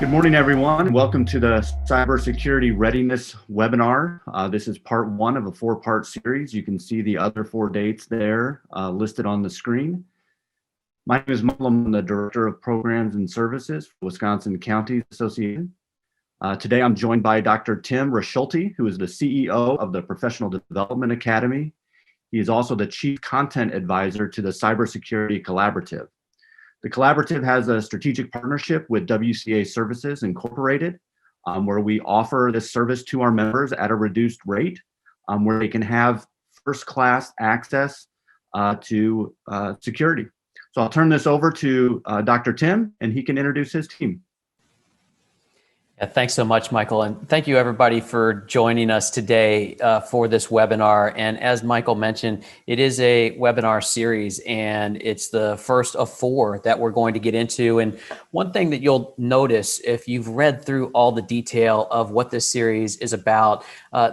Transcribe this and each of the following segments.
Good morning, everyone. Welcome to the Cybersecurity Readiness webinar. This is part one of a four-part series. You can see the other four dates there listed on the screen. My name is Michael. I'm the Director of Programs and Services for Wisconsin Counties Association. Today, I'm joined by Dr. Tim Raschulte, who is the CEO of the Professional Development Academy. He is also the Chief Content Advisor to the Cybersecurity Collaborative. The collaborative has a strategic partnership with WCA Services Incorporated, where we offer this service to our members at a reduced rate, where they can have first-class access to security. So I'll turn this over to Dr. Tim, and he can introduce his team. Yeah, thanks so much, Michael. And thank you, everybody, for joining us today for this webinar. And as Michael mentioned, it is a webinar series, and it's the first of four that we're going to get into. And one thing that you'll notice if you've read through all the detail of what this series is about,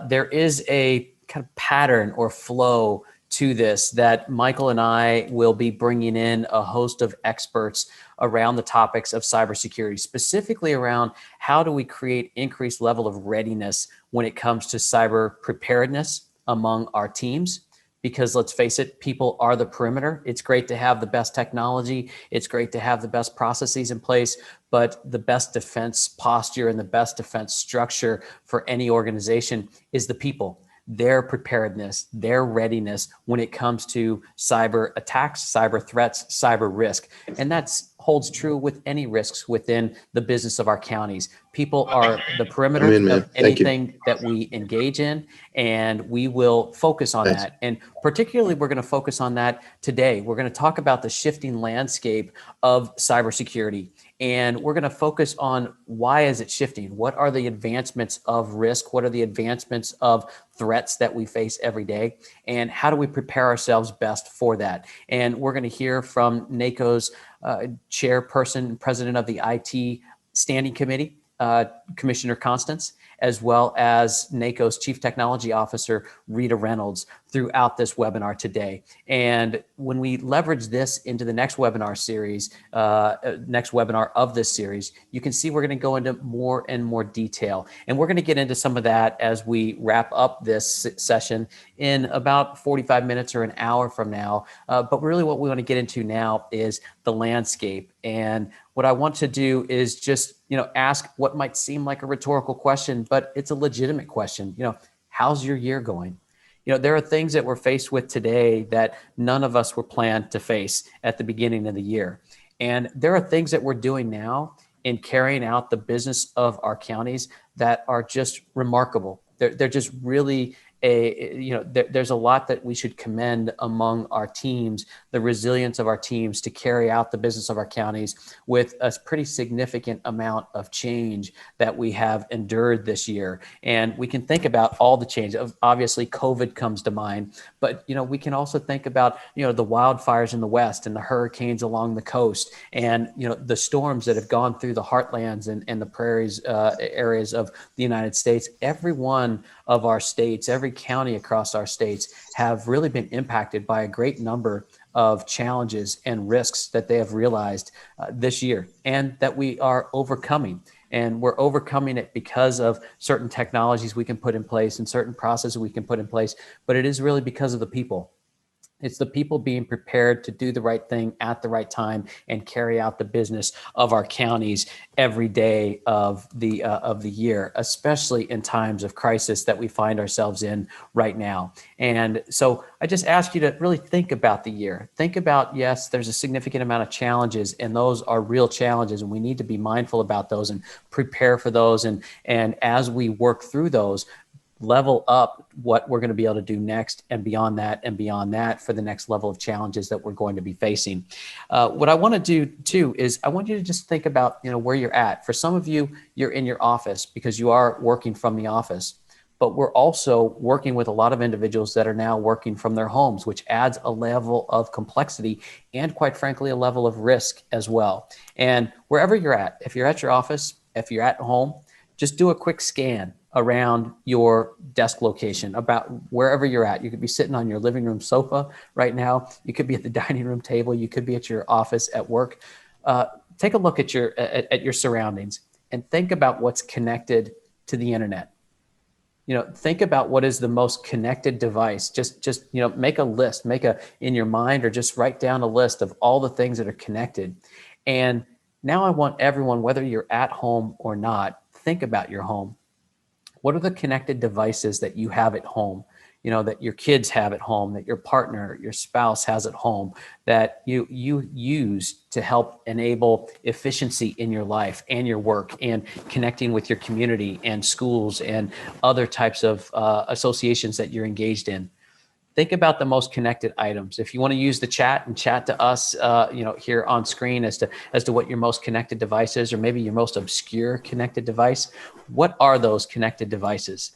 there is a kind of pattern or flow to this that Michael and I will be bringing in a host of experts around the topics of cybersecurity, specifically around how do we create increased level of readiness when it comes to cyber preparedness among our teams. Because let's face it, people are the perimeter. It's great to have the best technology. It's great to have the best processes in place, but the best defense posture and the best defense structure for any organization is the people, their preparedness, their readiness when it comes to cyber attacks, cyber threats, cyber risk. And that holds true with any risks within the business of our counties. People are the perimeter of anything that we engage in, and we will focus on that. And particularly, we're going to focus on that today. We're going to talk about the shifting landscape of cybersecurity. And we're going to focus on why is it shifting? What are the advancements of risk? What are the advancements of threats that we face every day? And how do we prepare ourselves best for that? And we're going to hear from NACO's chairperson and president of the IT Standing Committee, Commissioner Constance, as well as NACO's Chief Technology Officer, Rita Reynolds, throughout this webinar today. And when we leverage this into the next webinar series, next webinar of this series, you can see we're going to go into more and more detail. And we're going to get into some of that as we wrap up this session in about 45 minutes or an hour from now. But really what we want to get into now is the landscape. And what I want to do is just, ask what might seem like a rhetorical question, but it's a legitimate question. How's your year going? There are things that we're faced with today that none of us were planned to face at the beginning of the year. And there are things that we're doing now in carrying out the business of our counties that are just remarkable. They're just really there's a lot that we should commend among our teams, the resilience of our teams to carry out the business of our counties with a pretty significant amount of change that we have endured this year. And we can think about all the change. Obviously, COVID comes to mind, but we can also think about the wildfires in the West and the hurricanes along the coast, and the storms that have gone through the heartlands and the prairies areas of the United States. Every one of our states, every county across our states have really been impacted by a great number of challenges and risks that they have realized this year and that we are overcoming. And we're overcoming it because of certain technologies we can put in place and certain processes we can put in place, but it is really because of the people. It's the people being prepared to do the right thing at the right time and carry out the business of our counties every day of the year, especially in times of crisis that we find ourselves in right now. And so I just ask you to really think about the year. Think about, yes, there's a significant amount of challenges, and those are real challenges, and we need to be mindful about those and prepare for those. And as we work through those, level up what we're going to be able to do next and beyond that for the next level of challenges that we're going to be facing. What I want to do too is I want you to just think about where you're at. For some of you, you're in your office because you are working from the office, but we're also working with a lot of individuals that are now working from their homes, which adds a level of complexity and, quite frankly, a level of risk as well. And wherever you're at, if you're at your office, if you're at home, just do a quick scan around your desk location, about wherever you're at. You could be sitting on your living room sofa right now. You could be at the dining room table. You could be at your office at work. Take a look at your surroundings. and think about what's connected to the internet. Think about what is the most connected device. Just make a list, in your mind, or just write down a list of all the things that are connected. And now I want everyone, whether you're at home or not, think about your home. What are the connected devices that you have at home? That your kids have at home, that your partner, your spouse has at home, that you use to help enable efficiency in your life and your work and connecting with your community and schools and other types of associations that you're engaged in. Think about the most connected items. If you want to use the chat and chat to us, here on screen as to what your most connected device is, or maybe your most obscure connected device. What are those connected devices?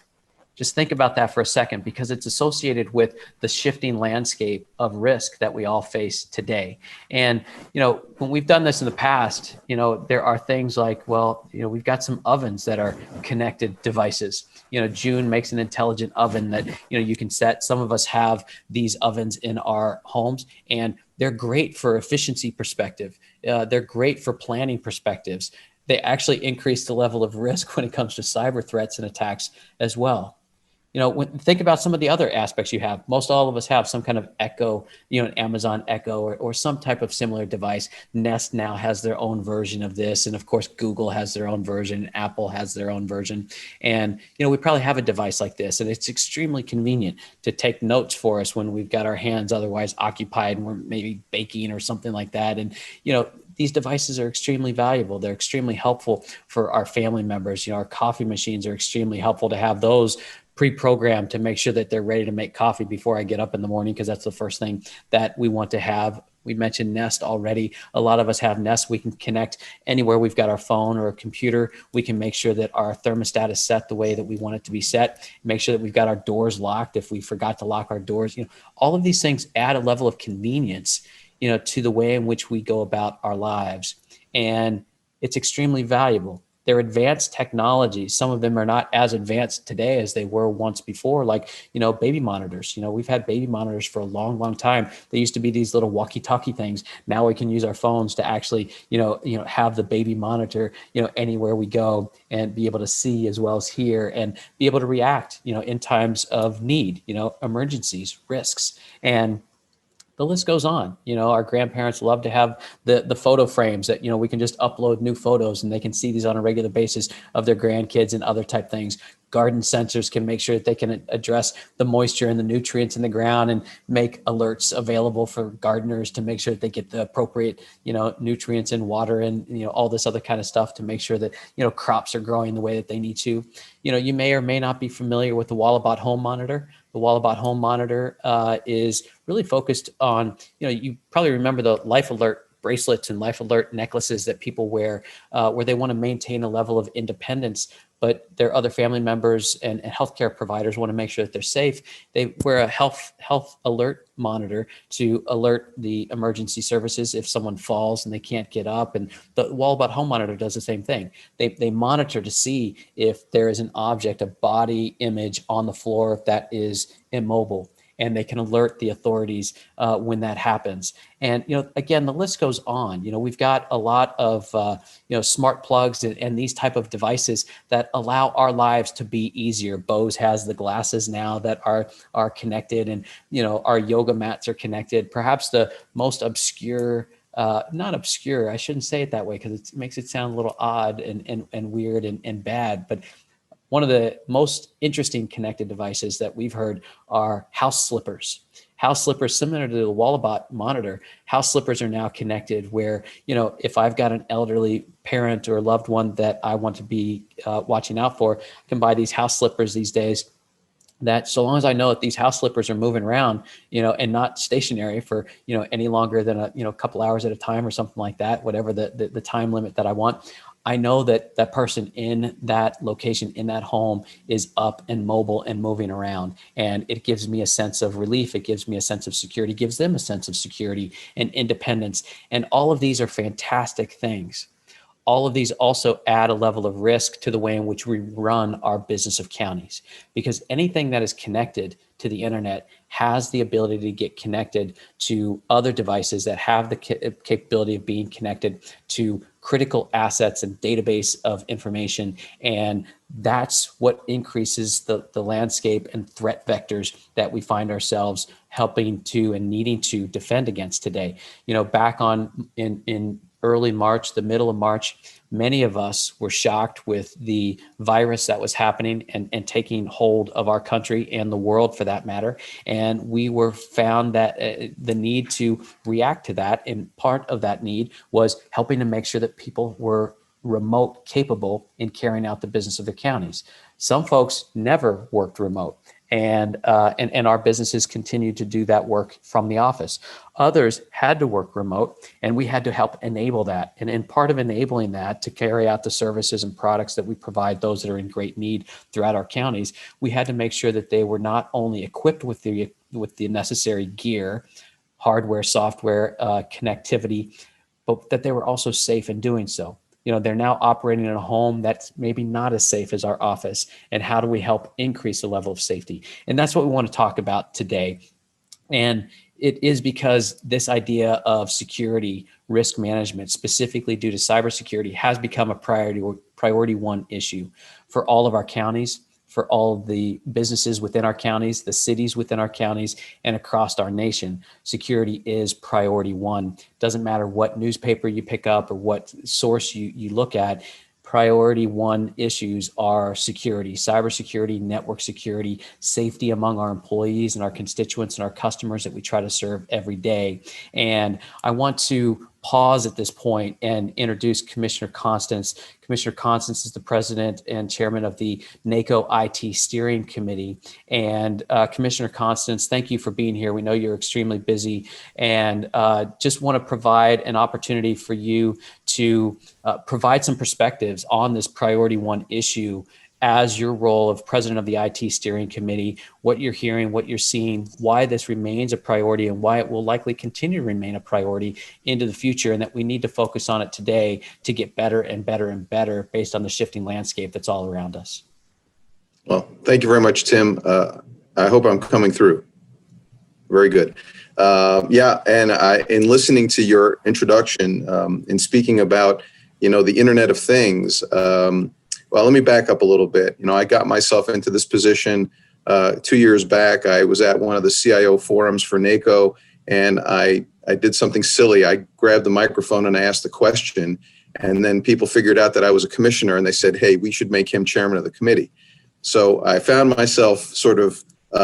Just think about that for a second, because it's associated with the shifting landscape of risk that we all face today. And, when we've done this in the past, there are things like, we've got some ovens that are connected devices. June makes an intelligent oven that, you can set. Some of us have these ovens in our homes, and they're great for efficiency perspective. They're great for planning perspectives. They actually increase the level of risk when it comes to cyber threats and attacks as well. Think about some of the other aspects you have. Most all of us have some kind of Echo, an Amazon Echo or some type of similar device. Nest now has their own version of this. And of course, Google has their own version. Apple has their own version. And, we probably have a device like this. And it's extremely convenient to take notes for us when we've got our hands otherwise occupied and we're maybe baking or something like that. And, these devices are extremely valuable. They're extremely helpful for our family members. Our coffee machines are extremely helpful to have those pre-programmed to make sure that they're ready to make coffee before I get up in the morning, because that's the first thing that we want to have. We mentioned Nest already. A lot of us have Nest. We can connect anywhere we've got our phone or a computer. We can make sure that our thermostat is set the way that we want it to be set. Make sure that we've got our doors locked if we forgot to lock our doors. All of these things add a level of convenience, to the way in which we go about our lives. And it's extremely valuable. They're advanced technologies. Some of them are not as advanced today as they were once before, like, baby monitors. We've had baby monitors for a long, long time. They used to be these little walkie-talkie things. Now we can use our phones to actually, have the baby monitor, anywhere we go, and be able to see as well as hear and be able to react, in times of need, emergencies, risks. And the list goes on. Our grandparents love to have the photo frames that, we can just upload new photos and they can see these on a regular basis of their grandkids and other type things. Garden sensors can make sure that they can address the moisture and the nutrients in the ground and make alerts available for gardeners to make sure that they get the appropriate, nutrients and water and, all this other kind of stuff to make sure that, crops are growing the way that they need to. You may or may not be familiar with the Wallabot home monitor. The Wallabot home monitor is really focused on, you probably remember the Life Alert bracelets and Life Alert necklaces that people wear, where they want to maintain a level of independence, but their other family members and healthcare providers want to make sure that they're safe. They wear a health alert monitor to alert the emergency services if someone falls and they can't get up. And the Wallabot home monitor does the same thing. They monitor to see if there is an object, a body image on the floor that is immobile, and they can alert the authorities when that happens. And, again, the list goes on. We've got a lot of, smart plugs and these type of devices that allow our lives to be easier. Bose has the glasses now that are connected, and, our yoga mats are connected. Perhaps the most obscure, not obscure, I shouldn't say it that way because it makes it sound a little odd and weird and bad, but one of the most interesting connected devices that we've heard are house slippers. House slippers, similar to the Wallabot monitor, house slippers are now connected where, if I've got an elderly parent or loved one that I want to be watching out for, I can buy these house slippers these days that, so long as I know that these house slippers are moving around, and not stationary for, any longer than a couple hours at a time or something like that, whatever the time limit that I want, I know that that person in that location, in that home, is up and mobile and moving around. And it gives me a sense of relief. It gives me a sense of security, gives them a sense of security and independence. And all of these are fantastic things. All of these also add a level of risk to the way in which we run our business of counties, because anything that is connected to the internet has the ability to get connected to other devices that have the capability of being connected to critical assets and database of information. And that's what increases the landscape and threat vectors that we find ourselves helping to and needing to defend against today. Back in early March, the middle of March, many of us were shocked with the virus that was happening and taking hold of our country and the world for that matter. And we were found that the need to react to that, and part of that need was helping to make sure that people were remote capable in carrying out the business of their counties. Some folks never worked remote, and our businesses continued to do that work from the office. Others had to work remote, and we had to help enable that. And in part of enabling that to carry out the services and products that we provide those that are in great need throughout our counties, we had to make sure that they were not only equipped with the necessary gear, hardware, software, connectivity, but that they were also safe in doing so. They're now operating in a home that's maybe not as safe as our office. And how do we help increase the level of safety? And that's what we want to talk about today. And it is because this idea of security risk management, specifically due to cybersecurity, has become a priority one issue for all of our counties, for all the businesses within our counties, the cities within our counties, and across our nation. Security is priority one. Doesn't matter what newspaper you pick up or what source you look at. Priority one issues are security, cybersecurity, network security, safety among our employees and our constituents and our customers that we try to serve every day. And I want to pause at this point and introduce Commissioner Constance. Commissioner Constance is the president and chairman of the NACO IT Steering Committee. And Commissioner Constance, thank you for being here. We know you're extremely busy, and just want to provide an opportunity for you to provide some perspectives on this priority one issue as your role of president of the IT Steering Committee, what you're hearing, what you're seeing, why this remains a priority, and why it will likely continue to remain a priority into the future, and that we need to focus on it today to get better and better and better based on the shifting landscape that's all around us. Well, thank you very much, Tim. I hope I'm coming through. Very good. And in listening to your introduction, in speaking about, the Internet of Things, well, let me back up a little bit. I got myself into this position 2 years back. I was at one of the CIO forums for NACO, and I did something silly. I grabbed the microphone and I asked the question, and then people figured out that I was a commissioner, and they said, hey, we should make him chairman of the committee. So I found myself sort of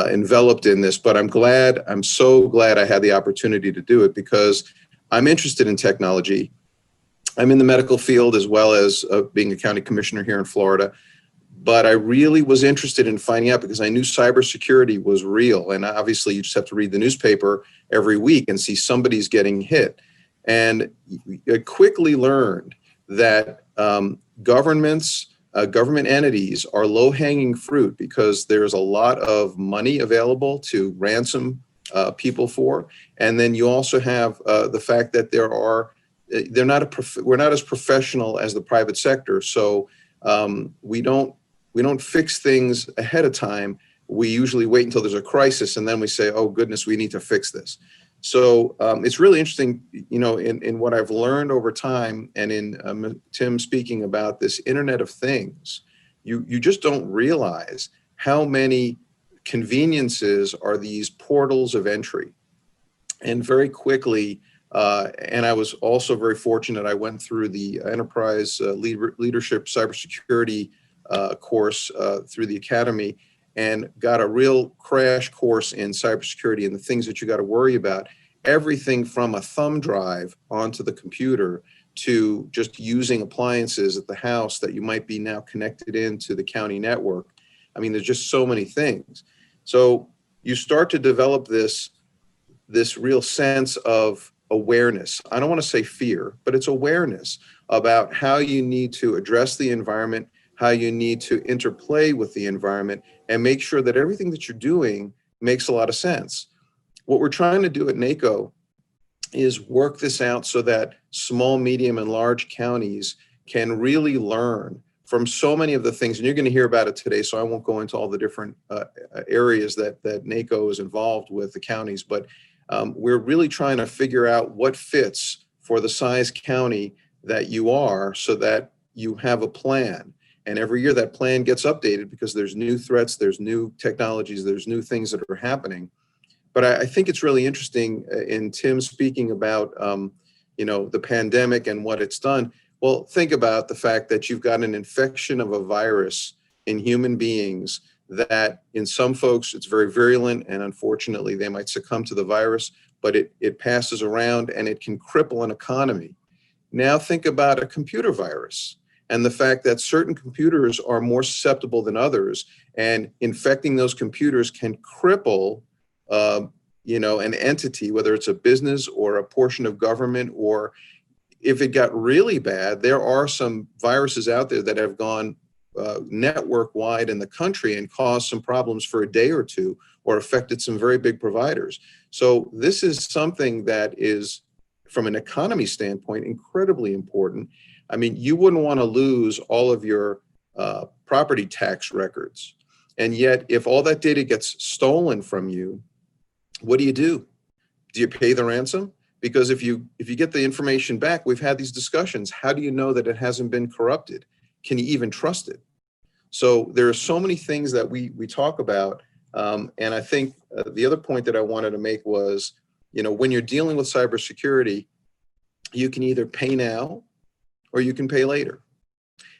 enveloped in this, but I'm so glad I had the opportunity to do it, because I'm interested in technology. I'm in the medical field as well as being a county commissioner here in Florida. But I really was interested in finding out, because I knew cybersecurity was real. And obviously you just have to read the newspaper every week and see somebody's getting hit. And I quickly learned that government entities are low-hanging fruit, because there's a lot of money available to ransom people for. And then you also have the fact that we're not as professional as the private sector. So we don't fix things ahead of time. We usually wait until there's a crisis, and then we say, oh goodness, we need to fix this. So it's really interesting, in what I've learned over time, and in Tim speaking about this Internet of Things, you just don't realize how many conveniences are these portals of entry. And very quickly, and I was also very fortunate, I went through the Enterprise Leadership Cybersecurity course through the Academy, and got a real crash course in cybersecurity and the things that you got to worry about. Everything from a thumb drive onto the computer to just using appliances at the house that you might be now connected into the county network. I mean, there's just so many things. So you start to develop this real sense of awareness. I don't want to say fear, but it's awareness about how you need to address the environment, how you need to interplay with the environment, and make sure that everything that you're doing makes a lot of sense. What we're trying to do at NACO is work this out so that small, medium, and large counties can really learn from so many of the things, and you're going to hear about it today, so I won't go into all the different areas that NACO is involved with the counties, but we're really trying to figure out what fits for the size county that you are, so that you have a plan. And every year that plan gets updated because there's new threats, there's new technologies, there's new things that are happening. But I think it's really interesting in Tim speaking about, the pandemic and what it's done. Well, think about the fact that you've got an infection of a virus in human beings that in some folks it's very virulent, and unfortunately they might succumb to the virus, but it passes around and it can cripple an economy. Now think about a computer virus and the fact that certain computers are more susceptible than others, and infecting those computers can cripple an entity, whether it's a business or a portion of government, or if it got really bad, there are some viruses out there that have gone network wide in the country and caused some problems for a day or two, or affected some very big providers. So this is something that is, from an economy standpoint, incredibly important. I mean, you wouldn't want to lose all of your property tax records. And yet, if all that data gets stolen from you, what do? Do you pay the ransom? Because if you get the information back, we've had these discussions. How do you know that it hasn't been corrupted? Can you even trust it? So there are so many things that we talk about. And I think the other point that I wanted to make was, when you're dealing with cybersecurity, you can either pay now or you can pay later.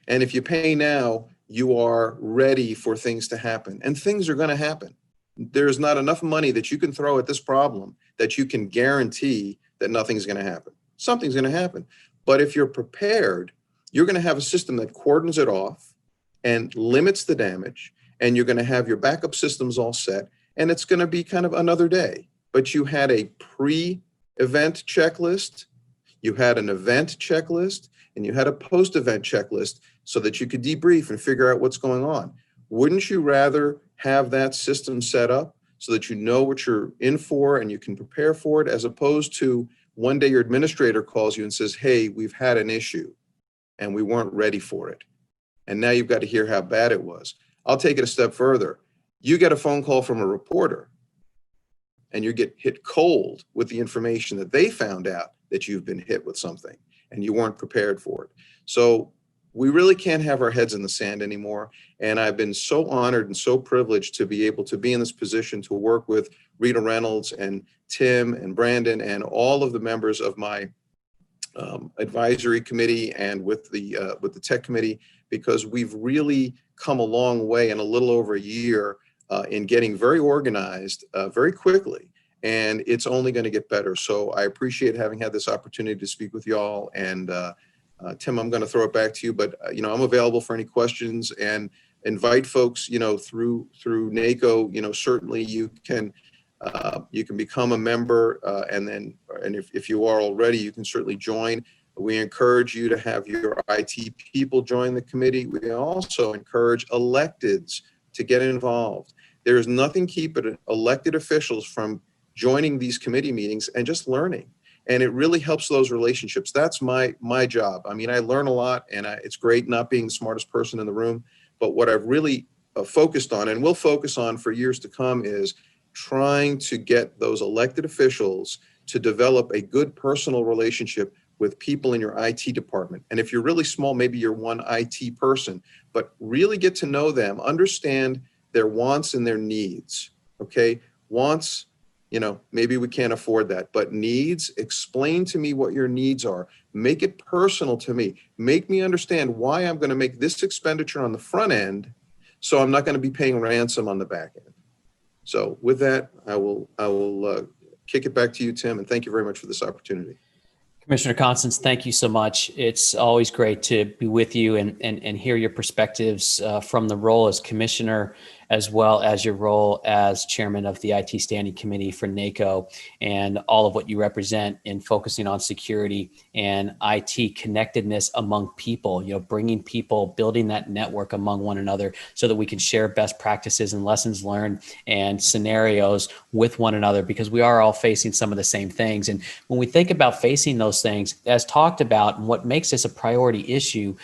And if you pay now, you are ready for things to happen, and things are going to happen. There's not enough money that you can throw at this problem that you can guarantee that nothing's going to happen. Something's going to happen. But if you're prepared, you're going to have a system that cordons it off and limits the damage, and you're going to have your backup systems all set, and it's going to be kind of another day. But you had a pre-event checklist, you had an event checklist, and you had a post-event checklist so that you could debrief and figure out what's going on. Wouldn't you rather have that system set up so that you know what you're in for and you can prepare for it, as opposed to one day your administrator calls you and says, hey, we've had an issue and we weren't ready for it. And now you've got to hear how bad it was. I'll take it a step further. You get a phone call from a reporter and you get hit cold with the information that they found out that you've been hit with something and you weren't prepared for it. So we really can't have our heads in the sand anymore. And I've been so honored and so privileged to be able to be in this position to work with Rita Reynolds and Tim and Brandon and all of the members of my advisory committee and with the tech committee, because we've really come a long way in a little over a year in getting very organized very quickly. And it's only going to get better. So I appreciate having had this opportunity to speak with y'all. And Tim, I'm going to throw it back to you, but I'm available for any questions, and invite folks, through NACO. Certainly you can become a member, and if you are already, you can certainly join. We encourage you to have your IT people join the committee. We also encourage electeds to get involved. There is nothing keeping elected officials from joining these committee meetings and just learning. And it really helps those relationships. That's my job. I mean, I learn a lot, and it's great not being the smartest person in the room. But what I've really focused on, and will focus on for years to come, is trying to get those elected officials to develop a good personal relationship with people in your IT department. And if you're really small, maybe you're one IT person, but really get to know them, understand their wants and their needs. Okay, wants, maybe we can't afford that, but needs, explain to me what your needs are. Make it personal to me. Make me understand why I'm going to make this expenditure on the front end, so I'm not going to be paying ransom on the back end. So with that, I will kick it back to you, Tim, and thank you very much for this opportunity. Commissioner Constance, thank you so much. It's always great to be with you and hear your perspectives from the role as commissioner, as well as your role as chairman of the IT Standing Committee for NACO, and all of what you represent in focusing on security and IT connectedness among people, bringing people, building that network among one another so that we can share best practices and lessons learned and scenarios with one another, because we are all facing some of the same things. And when we think about facing those things, as talked about, and what makes this a priority issue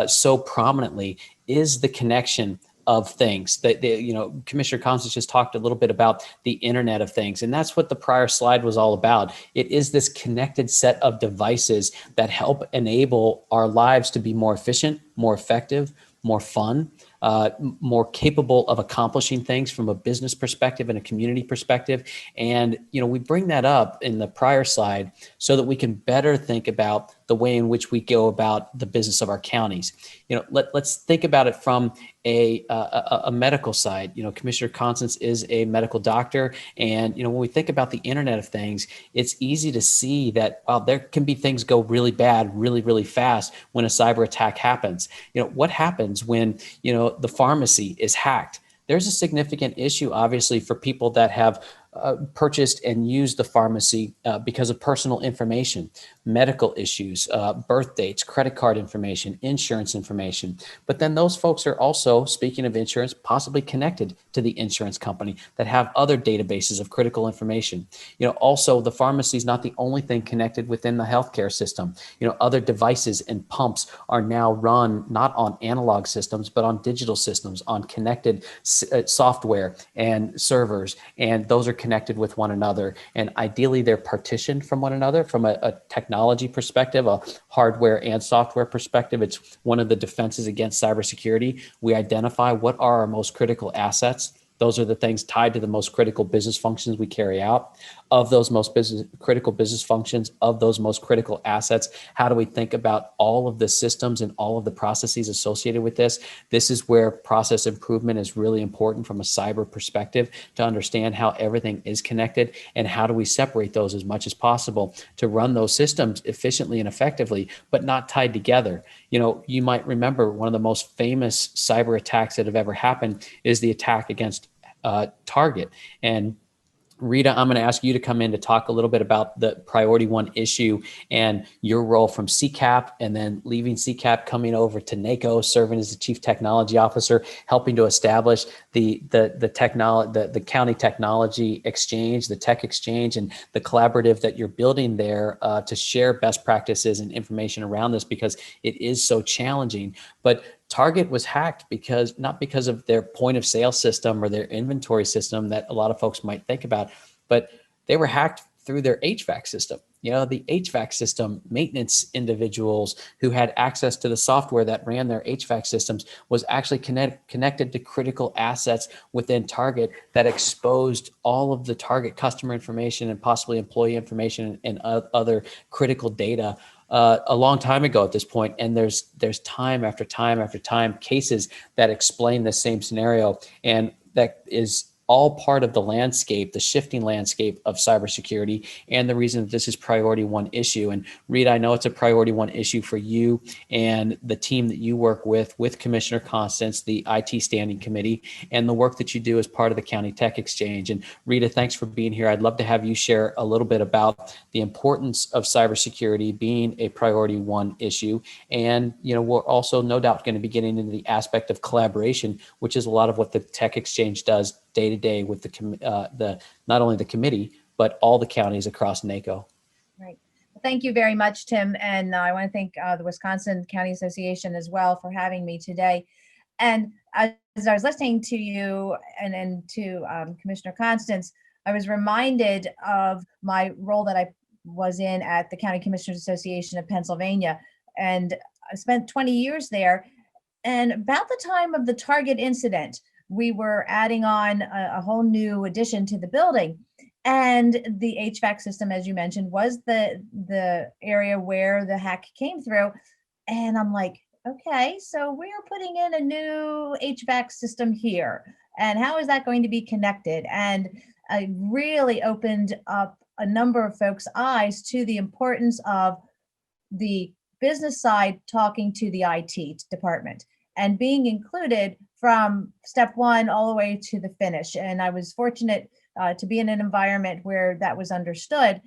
so prominently is the connection of things. That Commissioner Constance just talked a little bit about the Internet of Things, and that's what the prior slide was all about. It is this connected set of devices that help enable our lives to be more efficient, more effective, more fun, more capable of accomplishing things from a business perspective and a community perspective. And, we bring that up in the prior slide so that we can better think about the way in which we go about the business of our counties. Let's think about it from a medical side. Commissioner Constance is a medical doctor. And, when we think about the Internet of Things, it's easy to see that, wow, there can be things go really bad, really, really fast when a cyber attack happens. What happens when, the pharmacy is hacked? There's a significant issue, obviously, for people that have purchased and used the pharmacy because of personal information, medical issues, birth dates, credit card information, insurance information. But then those folks are also, speaking of insurance, possibly connected to the insurance company that have other databases of critical information. Also, the pharmacy is not the only thing connected within the healthcare system. Other devices and pumps are now run not on analog systems, but on digital systems, on connected software and servers, and those are connected with one another. And ideally, they're partitioned from one another from a technology perspective, a hardware and software perspective. It's one of the defenses against cybersecurity. We identify what are our most critical assets. Those are the things tied to the most critical business functions we carry out. Of those most critical business functions, of those most critical assets, how do we think about all of the systems and all of the processes associated with this? This is where process improvement is really important from a cyber perspective, to understand how everything is connected and how do we separate those as much as possible to run those systems efficiently and effectively, but not tied together. You might remember one of the most famous cyber attacks that have ever happened is the attack against Target. And Rita, I'm going to ask you to come in to talk a little bit about the priority one issue and your role from CCAP, and then leaving CCAP, coming over to NACO, serving as the Chief Technology Officer, helping to establish the County Technology Exchange, the Tech Exchange, and the collaborative that you're building there to share best practices and information around this, because it is so challenging. But Target was hacked not because of their point of sale system or their inventory system that a lot of folks might think about, but they were hacked through their HVAC system. The HVAC system maintenance individuals who had access to the software that ran their HVAC systems was actually connected to critical assets within Target that exposed all of the Target customer information and possibly employee information and other critical data a long time ago at this point. And there's time after time after time cases that explain the same scenario, and that is all part of the landscape, the shifting landscape of cybersecurity, and the reason that this is priority one issue. And Rita, I know it's a priority one issue for you and the team that you work with Commissioner Constance, the IT Standing Committee, and the work that you do as part of the County Tech Exchange. And Rita, thanks for being here. I'd love to have you share a little bit about the importance of cybersecurity being a priority one issue. And, we're also no doubt going to be getting into the aspect of collaboration, which is a lot of what the Tech Exchange does day to day with the not only the committee, but all the counties across NACO. Right. Well, thank you very much, Tim. And I want to thank the Wisconsin County Association as well for having me today. And as I was listening to you and to Commissioner Constance, I was reminded of my role that I was in at the County Commissioners Association of Pennsylvania. And I spent 20 years there. And about the time of the Target incident, we were adding on a whole new addition to the building. And the HVAC system, as you mentioned, was the area where the hack came through. And I'm like, okay, so we're putting in a new HVAC system here. And how is that going to be connected? And I really opened up a number of folks' eyes to the importance of the business side talking to the IT department and being included from step one all the way to the finish. And I was fortunate to be in an environment where that was understood.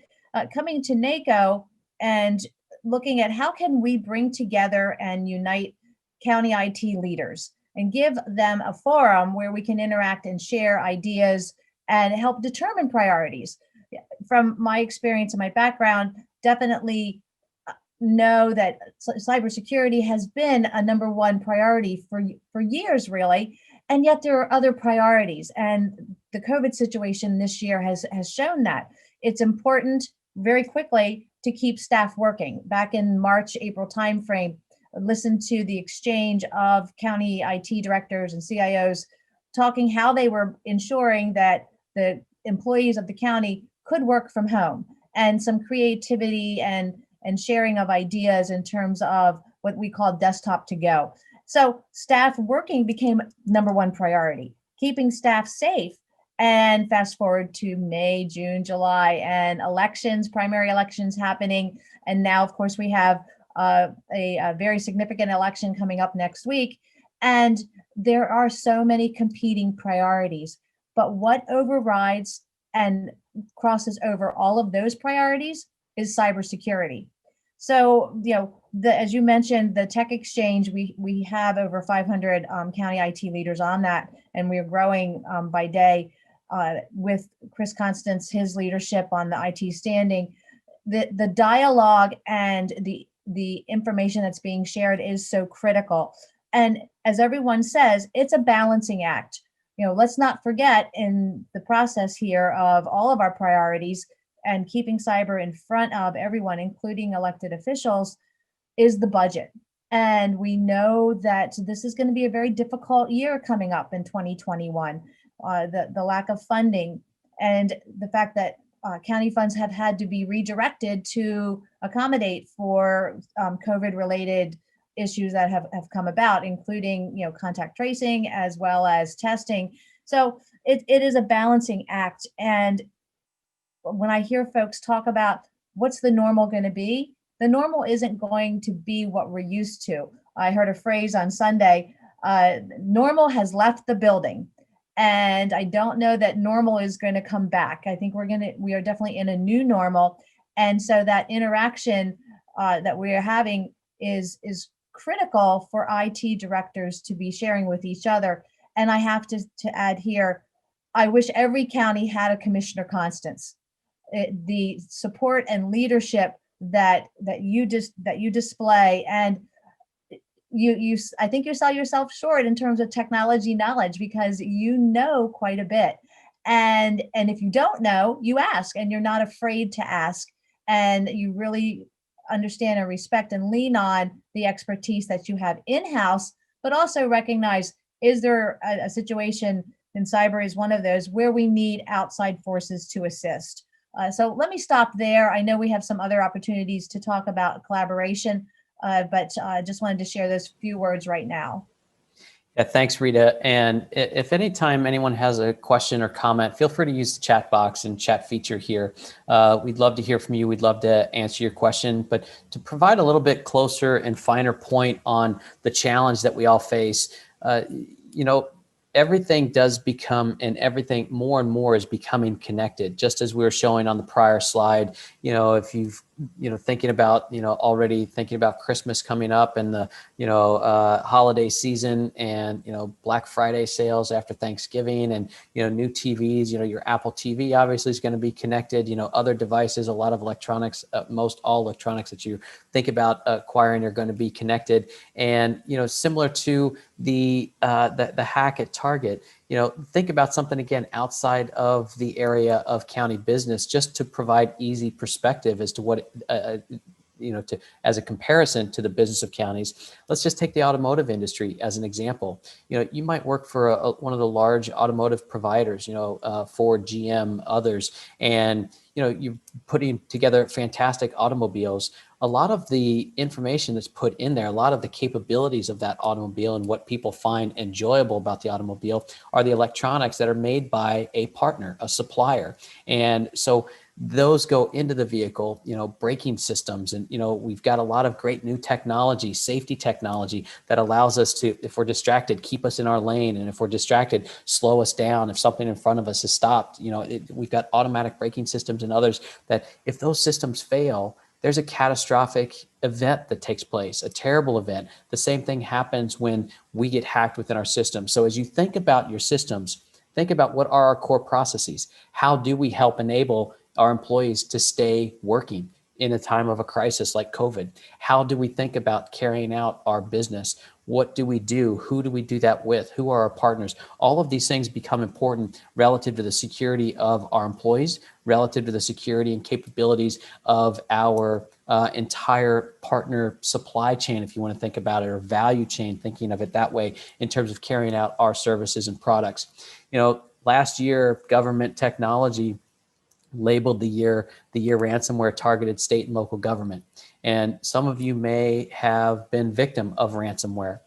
Coming to NACO and looking at how can we bring together and unite county IT leaders and give them a forum where we can interact and share ideas and help determine priorities. From my experience and my background, definitely know that cybersecurity has been a number one priority for years, really. And yet there are other priorities. And the COVID situation this year has shown that it's important very quickly to keep staff working. Back in March, April timeframe, listen to the exchange of county IT directors and CIOs talking how they were ensuring that the employees of the county could work from home, and some creativity and sharing of ideas in terms of what we call desktop to go. So staff working became number one priority, keeping staff safe. And fast forward to May, June, July, and elections, primary elections happening. And now, of course, we have a very significant election coming up next week. And there are so many competing priorities. But what overrides and crosses over all of those priorities is cybersecurity. So, as you mentioned, the tech exchange, we have over 500 county IT leaders on that, and we're growing by day with Chris Constance, his leadership on the IT standing. The dialogue and the information that's being shared is so critical. And as everyone says, it's a balancing act. Let's not forget in the process here of all of our priorities and keeping cyber in front of everyone, including elected officials, is the budget. And we know that this is going to be a very difficult year coming up in 2021. The lack of funding and the fact that county funds have had to be redirected to accommodate for COVID-related issues that have come about, including contact tracing as well as testing. So it is a balancing act. And when I hear folks talk about what's the normal going to be, the normal isn't going to be what we're used to. I heard a phrase on Sunday, normal has left the building. And I don't know that normal is going to come back. I think we are definitely in a new normal. And so that interaction that we are having is critical for IT directors to be sharing with each other. And I have to add here, I wish every county had a Commissioner Constance. The support and leadership that you display, and I think you sell yourself short in terms of technology knowledge, because you know quite a bit. And if you don't know, you ask, and you're not afraid to ask, and you really understand and respect and lean on the expertise that you have in-house, but also recognize, is there a situation, and cyber is one of those, where we need outside forces to assist. So let me stop there. I know we have some other opportunities to talk about collaboration, but just wanted to share those few words right now. Yeah, thanks, Rita. And if anytime anyone has a question or comment, feel free to use the chat box and chat feature here. We'd love to hear from you. We'd love to answer your question. But to provide a little bit closer and finer point on the challenge that we all face, everything does become, and everything more and more is becoming connected. Just as we were showing on the prior slide, if you've, thinking about, already thinking about Christmas coming up and the, holiday season and, Black Friday sales after Thanksgiving and, new TVs, your Apple TV obviously is going to be connected, other devices, a lot of electronics, most all electronics that you think about acquiring are going to be connected. And, similar to the hack at Target, think about something again outside of the area of county business, just to provide easy perspective as to what, as a comparison to the business of counties. Let's just take the automotive industry as an example. You might work for one of the large automotive providers, Ford, GM, others, and you're putting together fantastic automobiles. A lot of the information that's put in there, a lot of the capabilities of that automobile and what people find enjoyable about the automobile are the electronics that are made by a partner, a supplier. And so those go into the vehicle, braking systems. And, we've got a lot of great new technology, safety technology that allows us to, if we're distracted, keep us in our lane. And if we're distracted, slow us down. If something in front of us is stopped, we've got automatic braking systems and others that if those systems fail, there's a catastrophic event that takes place, a terrible event. The same thing happens when we get hacked within our system. So as you think about your systems, think about what are our core processes? How do we help enable our employees to stay working in a time of a crisis like COVID? How do we think about carrying out our business? What do we do? Who do we do that with? Who are our partners? All of these things become important relative to the security of our employees, relative to the security and capabilities of our entire partner supply chain, if you want to think about it, or value chain, thinking of it that way in terms of carrying out our services and products. Last year, government technology labeled the year ransomware targeted state and local government. And some of you may have been victim of ransomware,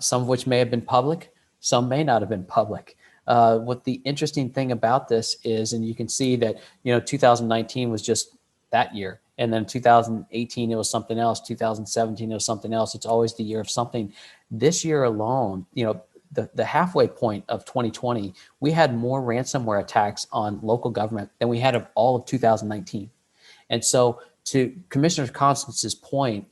some of which may have been public, some may not have been public. What the interesting thing about this is, and you can see that, 2019 was just that year. And then 2018, it was something else. 2017, it was something else. It's always the year of something. This year alone, the halfway point of 2020, we had more ransomware attacks on local government than we had of all of 2019. And so, to Commissioner Constance's point,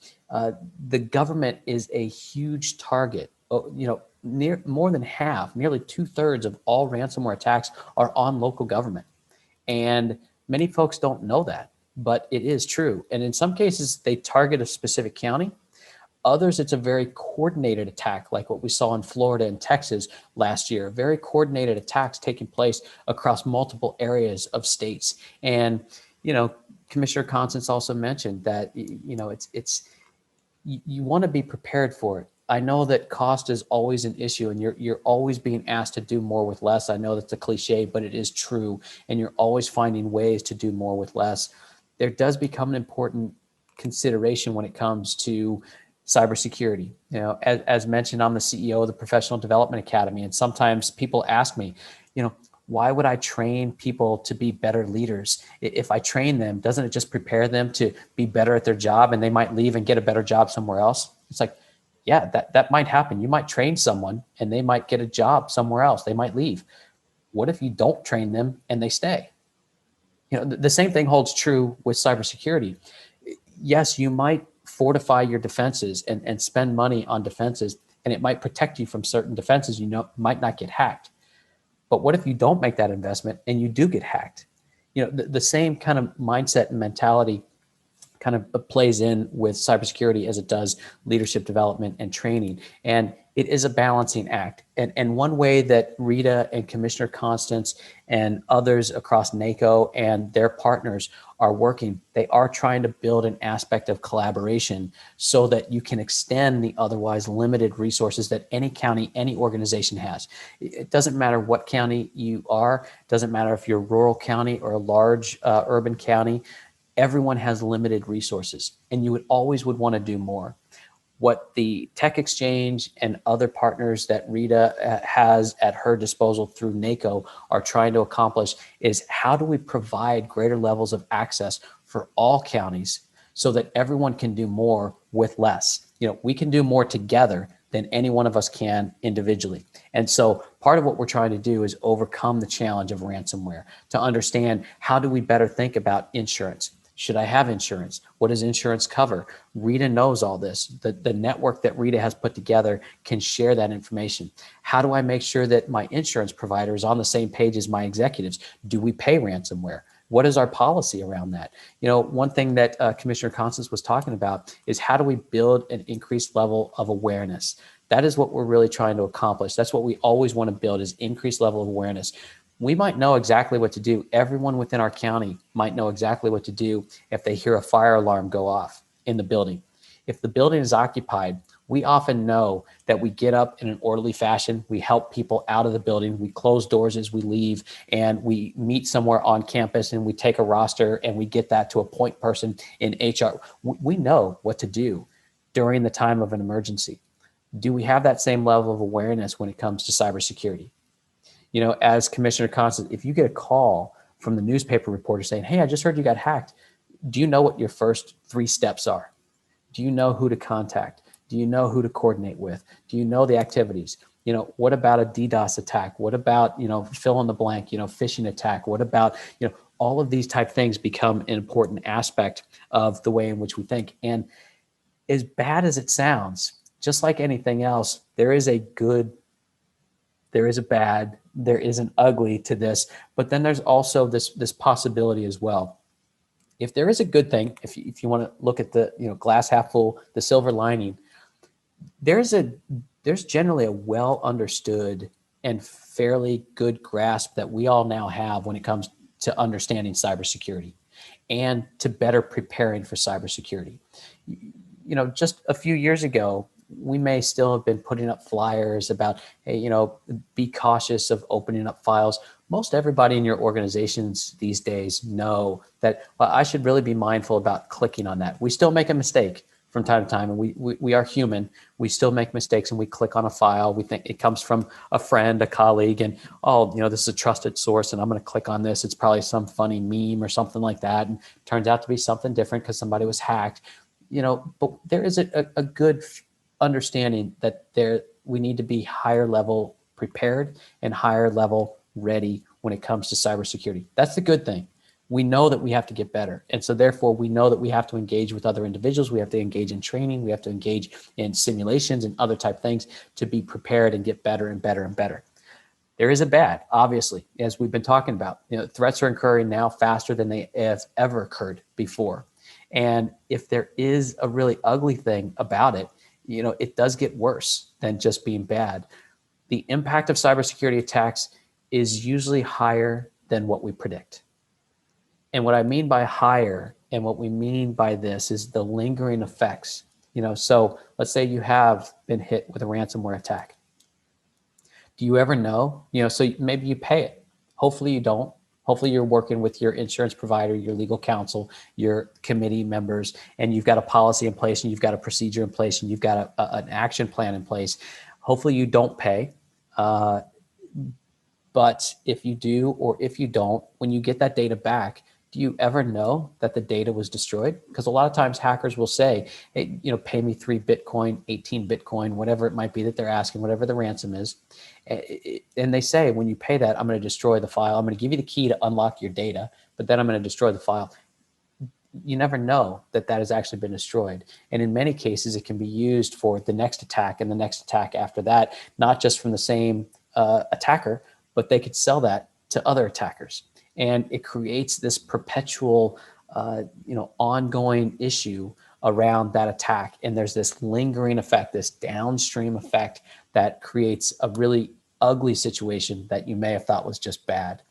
the government is a huge target. More than half, nearly 2/3 of all ransomware attacks are on local government. And many folks don't know that, but it is true. And in some cases, they target a specific county. Others, it's a very coordinated attack, like what we saw in Florida and Texas last year. Very coordinated attacks taking place across multiple areas of states. And, Commissioner Constance also mentioned that, you want to be prepared for it. I know that cost is always an issue, and you're always being asked to do more with less. I know that's a cliche, but it is true. And you're always finding ways to do more with less. There does become an important consideration when it comes to cybersecurity. As mentioned, I'm the CEO of the Professional Development Academy, and sometimes people ask me, why would I train people to be better leaders? If I train them, doesn't it just prepare them to be better at their job, and they might leave and get a better job somewhere else? It's like, yeah, that might happen. You might train someone and they might get a job somewhere else. They might leave. What if you don't train them and they stay? The same thing holds true with cybersecurity. Yes, you might fortify your defenses and spend money on defenses, and it might protect you from certain defenses. Might not get hacked. But what if you don't make that investment and you do get hacked? The same kind of mindset and mentality kind of plays in with cybersecurity as it does leadership development and training. And it is a balancing act. And one way that Rita and Commissioner Constance and others across NACO and their partners are working, they are trying to build an aspect of collaboration so that you can extend the otherwise limited resources that any county, any organization has. It doesn't matter what county you are, it doesn't matter if you're a rural county or a large urban county, everyone has limited resources, and you would want to do more. What the Tech Exchange and other partners that Rita has at her disposal through NACO are trying to accomplish is, how do we provide greater levels of access for all counties so that everyone can do more with less? We can do more together than any one of us can individually. And so part of what we're trying to do is overcome the challenge of ransomware, to understand, how do we better think about insurance? Should I have insurance? What does insurance cover? Rita knows all this. The network that Rita has put together can share that information. How do I make sure that my insurance provider is on the same page as my executives? Do we pay ransomware? What is our policy around that? One thing that Commissioner Constance was talking about is, how do we build an increased level of awareness? That is what we're really trying to accomplish. That's what we always want to build, is increased level of awareness. We might know exactly what to do. Everyone within our county might know exactly what to do if they hear a fire alarm go off in the building. If the building is occupied, we often know that we get up in an orderly fashion. We help people out of the building. We close doors as we leave, and we meet somewhere on campus, and we take a roster and we get that to a point person in HR. We know what to do during the time of an emergency. Do we have that same level of awareness when it comes to cybersecurity? As Commissioner Constance, if you get a call from the newspaper reporter saying, "Hey, I just heard you got hacked," do you know what your first 3 steps are? Do you know who to contact? Do you know who to coordinate with? Do you know the activities? What about a DDoS attack? What about, fill in the blank, phishing attack? What about, all of these type things become an important aspect of the way in which we think. And as bad as it sounds, just like anything else, there is a good, there is a bad, there is an ugly to this, but then there's also this possibility as well. If there is a good thing, if you want to look at the glass half full, the silver lining, there's generally a well understood and fairly good grasp that we all now have when it comes to understanding cybersecurity and to better preparing for cybersecurity. Just a few years ago, we may still have been putting up flyers about, hey, be cautious of opening up files. Most everybody in your organizations these days know that I should really be mindful about clicking on that. We still make a mistake from time to time, and we are human. We still make mistakes, and we click on a file. We think it comes from a friend, a colleague, and this is a trusted source, and I'm going to click on this. It's probably some funny meme or something like that, and it turns out to be something different because somebody was hacked. But there is a good understanding that we need to be higher level prepared and higher level ready when it comes to cybersecurity. That's the good thing. We know that we have to get better. And so therefore we know that we have to engage with other individuals. We have to engage in training. We have to engage in simulations and other type things to be prepared and get better and better and better. There is a bad, obviously, as we've been talking about. Threats are occurring now faster than they have ever occurred before. And if there is a really ugly thing about it, it does get worse than just being bad. The impact of cybersecurity attacks is usually higher than what we predict. And what I mean by higher and what we mean by this is the lingering effects. So let's say you have been hit with a ransomware attack. Do you ever know? So maybe you pay it. Hopefully you don't. Hopefully you're working with your insurance provider, your legal counsel, your committee members, and you've got a policy in place and you've got a procedure in place and you've got an action plan in place. Hopefully you don't pay. But if you do, or if you don't, when you get that data back, do you ever know that the data was destroyed? Because a lot of times hackers will say, hey, pay me 3 Bitcoin, 18 Bitcoin, whatever it might be that they're asking, whatever the ransom is. And they say, when you pay that, I'm going to destroy the file. I'm going to give you the key to unlock your data, but then I'm going to destroy the file. You never know that has actually been destroyed. And in many cases, it can be used for the next attack and the next attack after that, not just from the same attacker, but they could sell that to other attackers. And it creates this perpetual, ongoing issue around that attack. And there's this lingering effect, this downstream effect that creates a really ugly situation that you may have thought was just bad.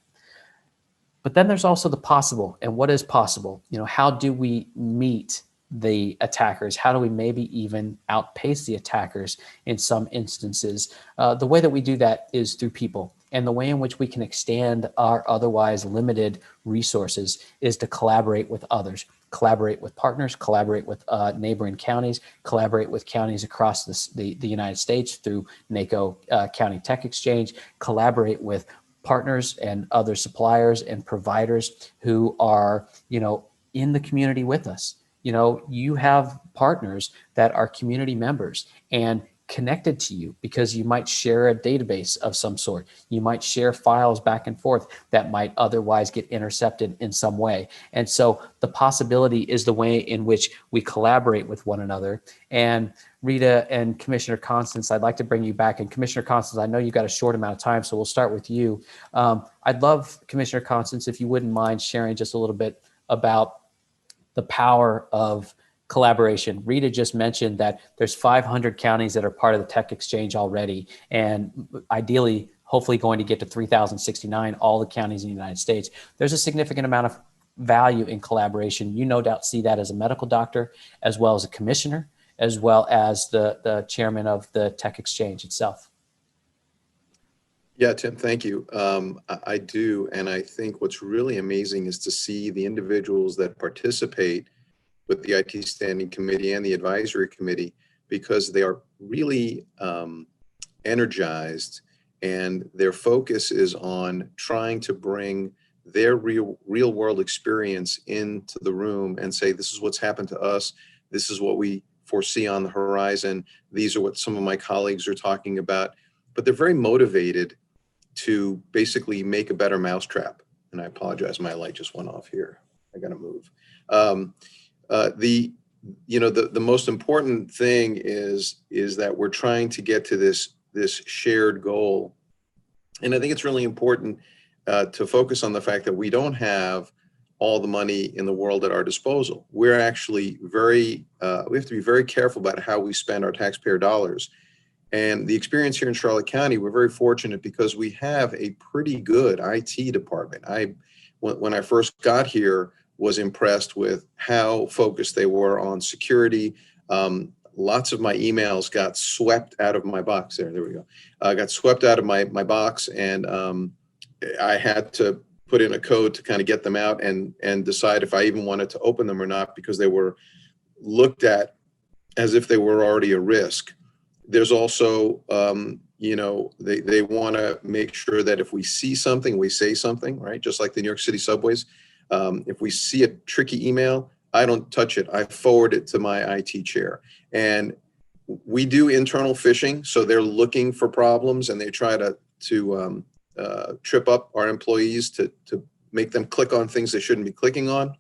But then there's also the possible. And what is possible? How do we meet the attackers? How do we maybe even outpace the attackers in some instances? The way that we do that is through people. And the way in which we can extend our otherwise limited resources is to collaborate with others, collaborate with partners, collaborate with neighboring counties, collaborate with counties across the United States through NACO County Tech Exchange, collaborate with partners and other suppliers and providers who are, in the community with us. You have partners that are community members and connected to you because you might share a database of some sort. You might share files back and forth that might otherwise get intercepted in some way. And so the possibility is the way in which we collaborate with one another. And Rita and Commissioner Constance, I'd like to bring you back. And Commissioner Constance, I know you've got a short amount of time, so we'll start with you. I'd love, Commissioner Constance, if you wouldn't mind sharing just a little bit about the power of collaboration. Rita just mentioned that there's 500 counties that are part of the Tech Exchange already, and ideally, hopefully going to get to 3,069, all the counties in the United States. There's a significant amount of value in collaboration. You no doubt see that as a medical doctor, as well as a commissioner, as well as the chairman of the Tech Exchange itself. Yeah, Tim, thank you. I do. And I think what's really amazing is to see the individuals that participate with the IT Standing Committee and the Advisory Committee, because they are really energized, and their focus is on trying to bring their real world experience into the room and say, this is what's happened to us. This is what we foresee on the horizon. These are what some of my colleagues are talking about. But they're very motivated to basically make a better mousetrap. And I apologize, my light just went off here. I got to move. The most important thing is that we're trying to get to this shared goal. And I think it's really important to focus on the fact that we don't have all the money in the world at our disposal. We're actually we have to be very careful about how we spend our taxpayer dollars. And the experience here in Charlotte County, we're very fortunate because we have a pretty good IT department. When I first got here, was impressed with how focused they were on security. Lots of my emails got swept out of my box. There we go. Got swept out of my box, and I had to put in a code to kind of get them out and decide if I even wanted to open them or not, because they were looked at as if they were already a risk. There's also, they want to make sure that if we see something, we say something, right? Just like the New York City subways. If we see a tricky email, I don't touch it. I forward it to my IT chair. And we do internal phishing, so they're looking for problems and they try to trip up our employees to make them click on things they shouldn't be clicking on.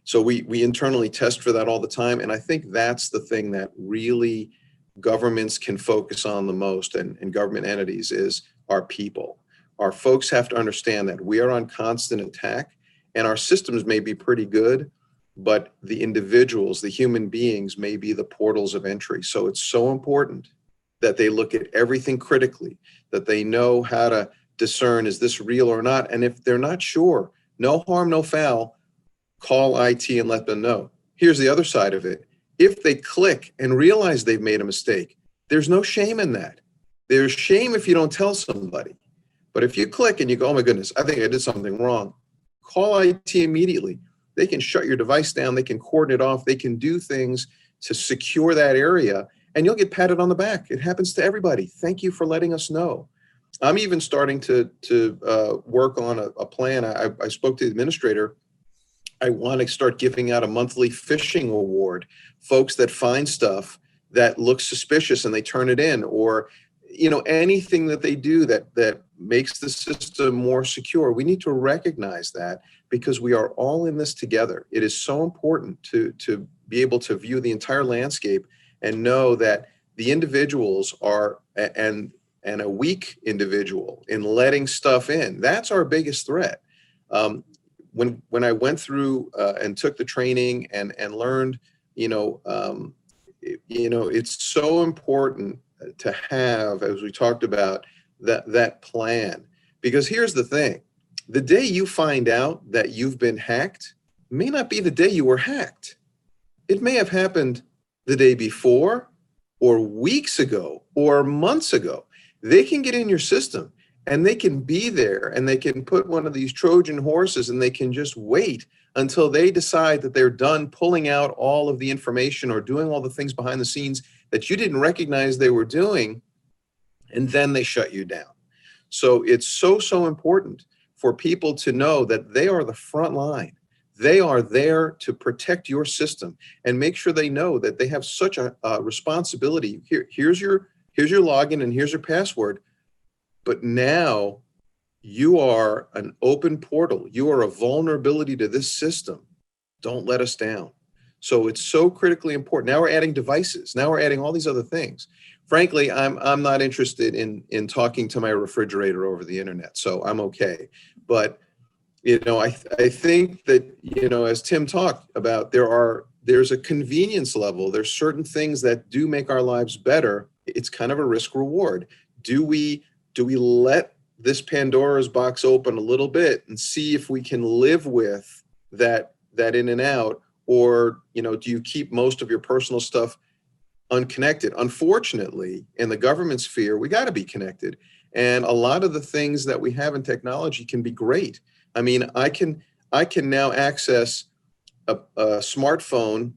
So we internally test for that all the time. And I think that's the thing that really governments can focus on the most, and government entities, is our people. Our folks have to understand that we are on constant attack, and our systems may be pretty good, but the individuals, the human beings, may be the portals of entry. So it's so important that they look at everything critically, that they know how to discern, is this real or not? And if they're not sure, no harm, no foul, call IT and let them know. Here's the other side of it. If they click and realize they've made a mistake, there's no shame in that. There's shame if you don't tell somebody. But if you click and you go, oh my goodness, I think I did something wrong, call IT immediately. They can shut your device down. They can cordon it off. They can do things to secure that area, and you'll get patted on the back. It happens to everybody. Thank you for letting us know. I'm even starting to work on a plan. I spoke to the administrator. I want to start giving out a monthly phishing award. Folks that find stuff that looks suspicious and they turn it in, or anything that they do that makes the system more secure. We need to recognize that, because we are all in this together. It is so important to be able to view the entire landscape and know that the individuals are, and a weak individual in letting stuff in, that's our biggest threat. When I went through and took the training and learned, it's so important to have, as we talked about, that plan. Because here's the thing, the day you find out that you've been hacked may not be the day you were hacked. It may have happened the day before, or weeks ago, or months ago. They can get in your system and they can be there, and they can put one of these Trojan horses, and they can just wait until they decide that they're done pulling out all of the information or doing all the things behind the scenes that you didn't recognize they were doing, and then they shut you down. So it's so important for people to know that they are the front line. They are there to protect your system and make sure they know that they have such a responsibility. Here's your login and here's your password. But now you are an open portal. You are a vulnerability to this system. Don't let us down. So it's so critically important. Now we're adding devices. Now we're adding all these other things. Frankly, I'm not interested in talking to my refrigerator over the internet, so I'm okay. But I think that, as Tim talked about, there's a convenience level. There's certain things that do make our lives better. It's kind of a risk reward. Do we let this Pandora's box open a little bit and see if we can live with that in and out? Or, do you keep most of your personal stuff unconnected? Unfortunately, in the government sphere, we got to be connected. And a lot of the things that we have in technology can be great. I mean, I can now access a smartphone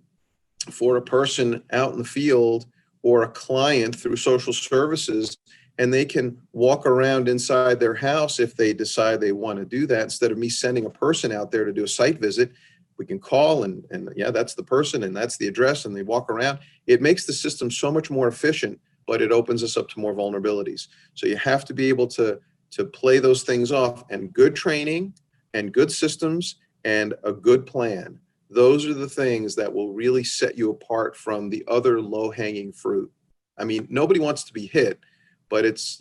for a person out in the field or a client through social services, and they can walk around inside their house if they decide they want to do that. Instead of me sending a person out there to do a site visit, we can call and yeah, that's the person and that's the address, and they walk around. It makes the system so much more efficient, but it opens us up to more vulnerabilities. So you have to be able to play those things off, and good training and good systems and a good plan. Those are the things that will really set you apart from the other low-hanging fruit. I mean, nobody wants to be hit, but it's,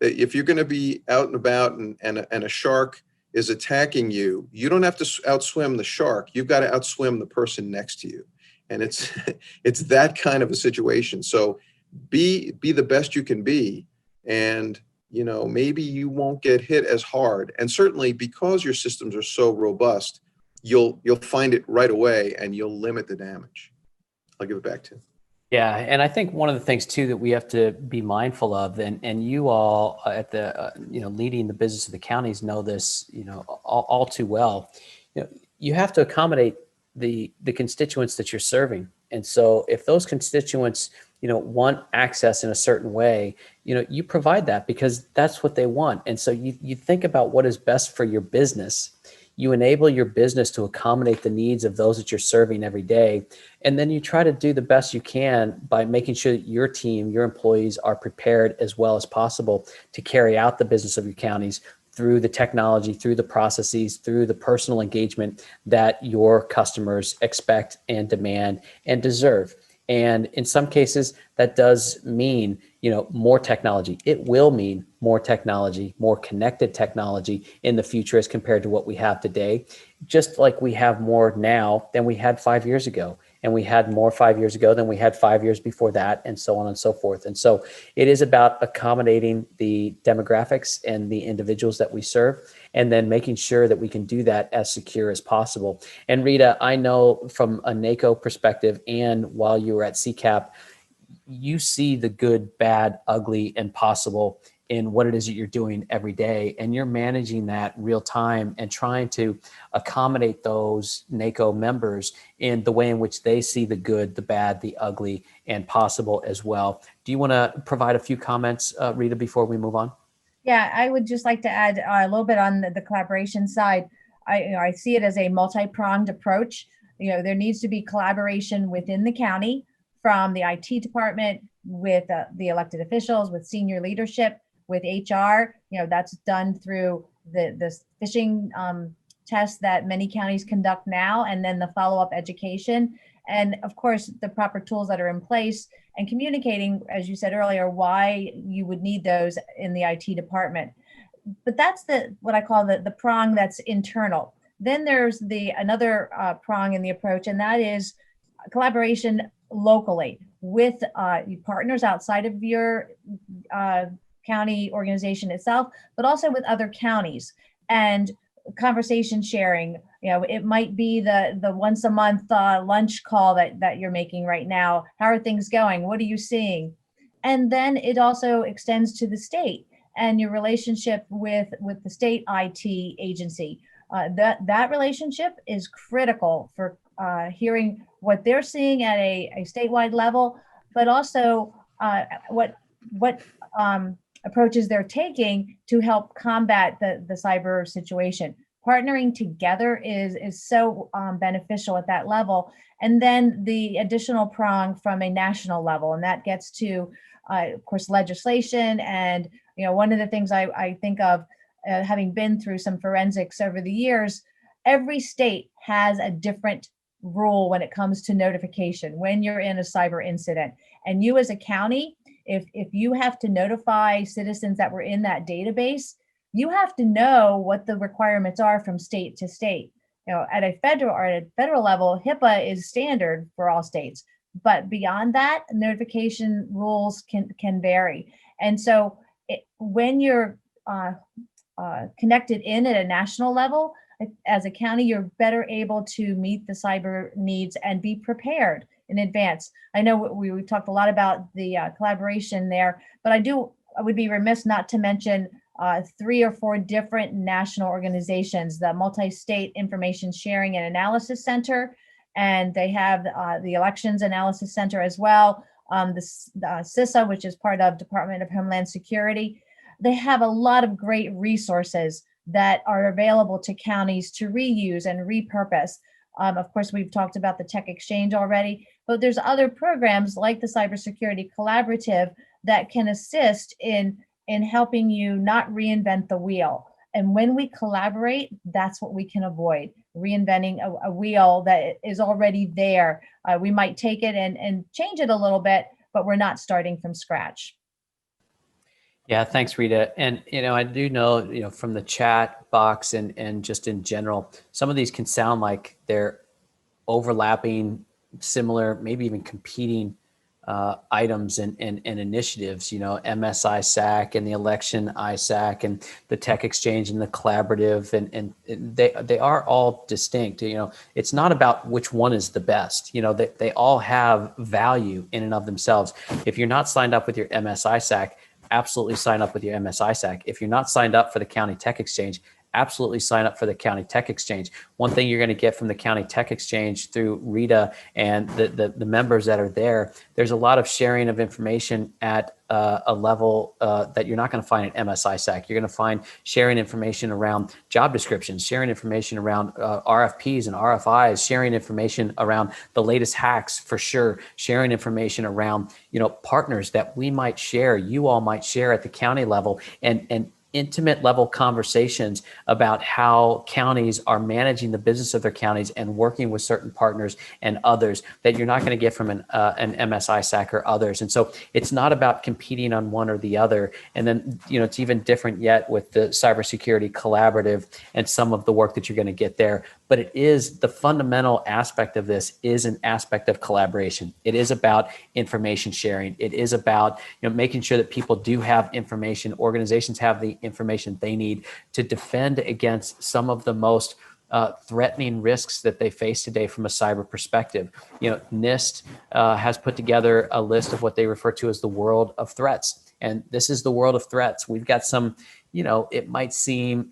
if you're going to be out and about and a shark is attacking you, you don't have to outswim the shark. You've got to outswim the person next to you. And it's it's that kind of a situation. So be the best you can be, and maybe you won't get hit as hard. And certainly because your systems are so robust, you'll find it right away and you'll limit the damage. I'll give it back to you. Yeah, and I think one of the things too that we have to be mindful of, and you all at the leading the business of the counties know this all too well. You have to accommodate the constituents that you're serving, and so if those constituents want access in a certain way, you provide that because that's what they want, and so you think about what is best for your business. You enable your business to accommodate the needs of those that you're serving every day. And then you try to do the best you can by making sure that your team, your employees are prepared as well as possible to carry out the business of your counties through the technology, through the processes, through the personal engagement that your customers expect and demand and deserve. And in some cases, that does mean, more technology. It will mean more technology, more connected technology in the future as compared to what we have today, just like we have more now than we had 5 years ago. And we had more 5 years ago than we had 5 years before that, and so on and so forth. And so it is about accommodating the demographics and the individuals that we serve, and then making sure that we can do that as secure as possible. And Rita, I know from a NACO perspective, and while you were at CCAP, you see the good, bad, ugly, and possible in what it is that you're doing every day. And you're managing that real time and trying to accommodate those NACO members in the way in which they see the good, the bad, the ugly, and possible as well. Do you want to provide a few comments, Rita, before we move on? Yeah, I would just like to add a little bit on the collaboration side. I see it as a multi-pronged approach. There needs to be collaboration within the county, from the IT department, with the elected officials, with senior leadership, with HR. That's done through the phishing tests that many counties conduct now, and then the follow-up education. And of course, the proper tools that are in place, and communicating, as you said earlier, why you would need those in the IT department. But that's what I call the prong that's internal. Then there's another prong in the approach, and that is collaboration locally with partners outside of your county organization itself, but also with other counties, and conversation sharing. It might be the once a month lunch call that you're making right now. How are things going? What are you seeing? And then it also extends to the state and your relationship with the state IT agency. That relationship is critical for hearing what they're seeing at a statewide level, but also what approaches they're taking to help combat the cyber situation. Partnering together is so beneficial at that level. And then the additional prong from a national level, and that gets to, of course, legislation. And one of the things I think of, having been through some forensics over the years, every state has a different rule when it comes to notification when you're in a cyber incident. And you as a county, if you have to notify citizens that were in that database, you have to know what the requirements are from state to state. At a federal level, HIPAA is standard for all states, but beyond that, notification rules can vary. And so when you're connected in at a national level, as a county, you're better able to meet the cyber needs and be prepared in advance. I know we talked a lot about the collaboration there, but I would be remiss not to mention 3 or 4 different national organizations: the Multi-State Information Sharing and Analysis Center, and they have the Elections Analysis Center as well, the CISA, which is part of Department of Homeland Security. They have a lot of great resources that are available to counties to reuse and repurpose. Of course, we've talked about the Tech Exchange already, but there's other programs like the Cybersecurity Collaborative that can assist in helping you not reinvent the wheel. And when we collaborate, that's what we can avoid: reinventing a wheel that is already there. We might take it and change it a little bit, but we're not starting from scratch. Yeah, thanks, Rita. And I do know, from the chat box and just in general, some of these can sound like they're overlapping, similar, maybe even competing items and initiatives. MS ISAC and the election ISAC and the tech exchange and the collaborative, and they are all distinct. It's not about which one is the best. They all have value in and of themselves. If you're not signed up with your MS ISAC, absolutely sign up with your MS ISAC. If you're not signed up for the County Tech Exchange, absolutely sign up for the County Tech Exchange. One thing you're going to get from the County Tech Exchange through Rita and the members that are there, there's a lot of sharing of information at a level that you're not going to find at MS ISAC. You're going to find sharing information around job descriptions, sharing information around RFPs and RFIs, sharing information around the latest hacks for sure, sharing information around partners that we might share, you all might share at the county level, and intimate level conversations about how counties are managing the business of their counties and working with certain partners and others that you're not going to get from an MS ISAC or others. And so it's not about competing on one or the other. And then, it's even different yet with the Cybersecurity Collaborative and some of the work that you're going to get there. But it is the fundamental aspect of this is an aspect of collaboration. It is about information sharing. It is about making sure that people do have information, organizations have the information they need to defend against some of the most threatening risks that they face today from a cyber perspective. NIST has put together a list of what they refer to as the world of threats. And this is the world of threats. We've got some, it might seem,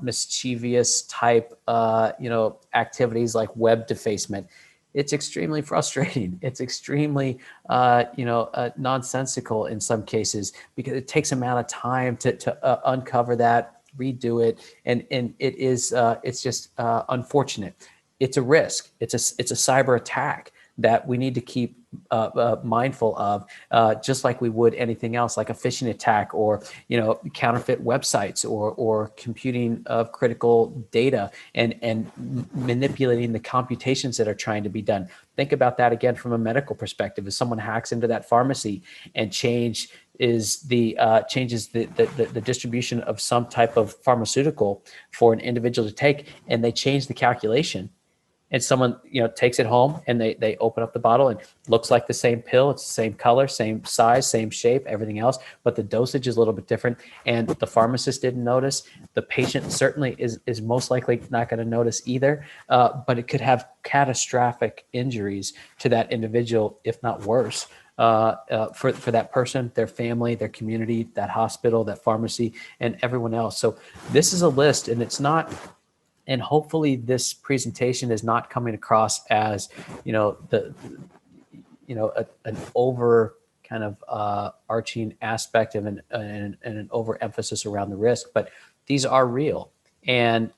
mischievous type, activities like web defacement. It's extremely frustrating. It's extremely, nonsensical in some cases because it takes amount of time to uncover that, redo it, and it is it's just unfortunate. It's a risk. It's a cyber attack that we need to keep mindful of, just like we would anything else, like a phishing attack or counterfeit websites or computing of critical data and manipulating the computations that are trying to be done. Think about that again from a medical perspective. If someone hacks into that pharmacy and changes the distribution of some type of pharmaceutical for an individual to take, and they change the calculation, and someone takes it home and they open up the bottle and looks like the same pill, it's the same color, same size, same shape, everything else, but the dosage is a little bit different, and the pharmacist didn't notice. The patient certainly is most likely not going to notice either, but it could have catastrophic injuries to that individual, if not worse, for that person, their family, their community, that hospital, that pharmacy, and everyone else. So this is a list, and it's not. And hopefully this presentation is not coming across as, an over kind of arching aspect of an overemphasis around the risk, but these are real. And,